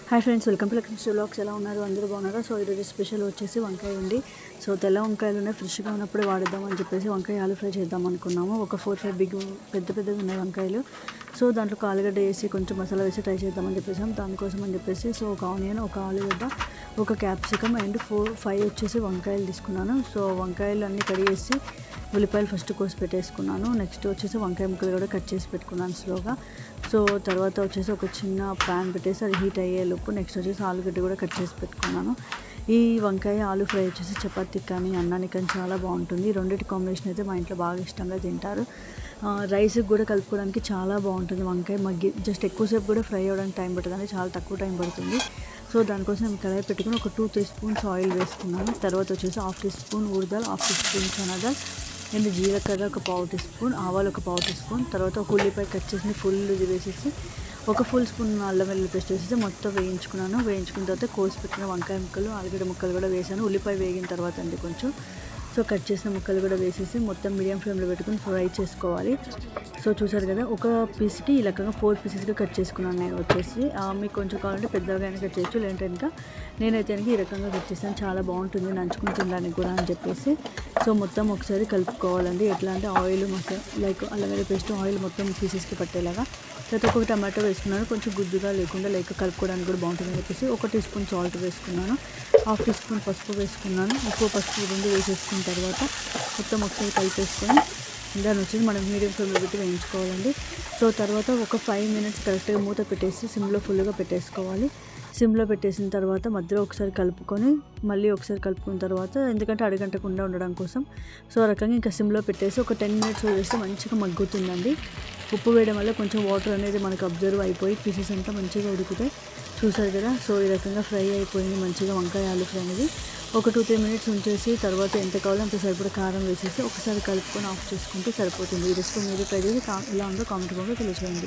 Hi friends, welcome to Lakshmi vlogs. ఎలా ఉన్నారు? అందరూ బాగున్నారా? సో ఈరోజు స్పెషల్ వచ్చేసి వంకాయ ఉంది. సో తెల్ల వంకాయలు ఉన్నాయి, ఫ్రెష్గా ఉన్నప్పుడే వాడేద్దామని చెప్పేసి వంకాయ ఆలు ఫ్రై చేద్దాం అనుకున్నాము. ఒక 4-5 పెద్దగా ఉన్నాయి వంకాయలు. సో దాంట్లో ఆలుగడ్డ వేసి కొంచెం మసాలా వేసి ట్రై చేద్దామని చెప్పేసాం. దానికోసం అని చెప్పేసి సో ఒక ఆనియన్, ఒక ఆలుగడ్డ, ఒక క్యాప్సికమ్ అండ్ 4-5 వచ్చేసి వంకాయలు తీసుకున్నాను. సో వంకాయలు అన్నీ కడిగేసి ఉల్లిపాయలు ఫస్ట్ కోసి పెట్టేసుకున్నాను. నెక్స్ట్ వచ్చేసి వంకాయ ముక్కలు కూడా కట్ చేసి పెట్టుకున్నాను స్లోగా. సో తర్వాత వచ్చేసి ఒక చిన్న ప్యాన్ పెట్టేసి అది హీట్ అయ్యేలోపు నెక్స్ట్ వచ్చేసి ఆలుగడ్డ కూడా కట్ చేసి పెట్టుకున్నాను. ఈ వంకాయ ఆలు ఫ్రై వచ్చేసి చపాతీకి కానీ అన్నానికి కానీ చాలా బాగుంటుంది. రెండింటి కాంబినేషన్ అయితే మా ఇంట్లో బాగా ఇష్టంగా తింటారు. రైస్కి కూడా కలుపుకోవడానికి చాలా బాగుంటుంది. వంకాయ మగ్గి జస్ట్ ఎక్కువసేపు కూడా ఫ్రై అవ్వడానికి టైం పడుతుంది, చాలా తక్కువ టైం పడుతుంది. సో దానికోసం కడాయి పెట్టుకుని ఒక 2 teaspoons ఆయిల్ వేసుకున్నాను. తర్వాత వచ్చేసి 1/2 teaspoon ఊరదాల్, 1/2 teaspoon చనాదాల్ అండ్ జీలకర్ర ఒక 1/4 teaspoon, ఆవాలు ఒక 1/4 teaspoon, తర్వాత ఒక ఉల్లిపాయ కట్ చేసి ఫుల్ ఇది వేసేసి ఒక ఫుల్ స్పూన్ అల్లం వెల్లుల్లి పేస్ట్ వేసేసి మొత్తం వేయించుకున్నాను. వేయించుకున్న తర్వాత కోసి పెట్టిన వంకాయ ముక్కలు, ఆలుగడ్డ ముక్కలు కూడా వేసాను. ఉల్లిపాయ వేగిన తర్వాత అండి కొంచెం సో కట్ చేసిన ముక్కలు కూడా వేసేసి మొత్తం మీడియం ఫ్లేమ్లో పెట్టుకుని ఫ్రై చేసుకోవాలి. సో చూసారు కదా, ఒక పీస్కి ఈ రకంగా 4 pieces కట్ చేసుకున్నాను నేను వచ్చేసి. మీకు కొంచెం కావాలంటే పెద్దగా అయినా కట్ చేయొచ్చు, లేదంటే ఇంకా నేనైతే ఈ రకంగా కట్ చేసాను. చాలా బాగుంటుంది నంచుకుని తినడానికి కూడా అని చెప్పేసి. సో మొత్తం ఒకసారి కలుపుకోవాలండి. ఎట్లా అంటే ఆయిల్ మొత్తం లైక్ అల్లం వెల్లుల్లి పేస్ట్ ఆయిల్ మొత్తం పీసెస్కి పట్టేలాగా. తర్వాత ఒక టమాటో వేసుకున్నాను, కొంచెం గుజ్జుగా లేకుండా లైక్ కలుపుకోవడానికి కూడా బాగుంటుందని చెప్పేసి 1 teaspoon సాల్ట్ వేసుకున్నాను. 1/2 teaspoon పసుపు వేసుకున్నాను. ఉప్పు పసుపు రెండు వేసేసుకున్న తర్వాత మొత్తం ఒకసారి కలిపేసుకొని దాన్ని వచ్చేసి మనం మీడియం ఫ్లేమ్లో పెట్టి వేయించుకోవాలండి. సో తర్వాత ఒక 5 minutes కరెక్ట్గా మూత పెట్టేసి సిమ్లో ఫుల్గా పెట్టేసుకోవాలి. సిమ్లో పెట్టేసిన తర్వాత మధ్యలో ఒకసారి కలుపుకొని మళ్ళీ ఒకసారి కలుపుకున్న తర్వాత, ఎందుకంటే అడగంటకుండా ఉండడం కోసం సో ఆ రకంగా ఇంకా సిమ్లో పెట్టేసి ఒక 10 minutes వదిలేస్తే మంచిగా మగ్గుతుందండి. ఉప్పు వేయడం వల్ల కొంచెం వాటర్ అనేది మనకు అబ్జర్వ్ అయిపోయి పీసెస్ అంతా మంచిగా ఉడుకుతాయి. చూసారు కదా, సో ఈ రకంగా ఫ్రై అయిపోయింది మంచిగా వంకాయ ఆలు ఫ్రై అనేది. ఒక 2-3 minutes ఉంచేసి తర్వాత ఎంత కావాలో అంత సరిపడా కారం వేసేసి ఒకసారి కలుపుకొని ఆఫ్ చేసుకుంటే సరిపోతుంది. ఈ రెసిపీ మీరు ట్రై చేసి ఎలా ఉందో కామెంట్ బాక్స్లో తెలియజేయండి.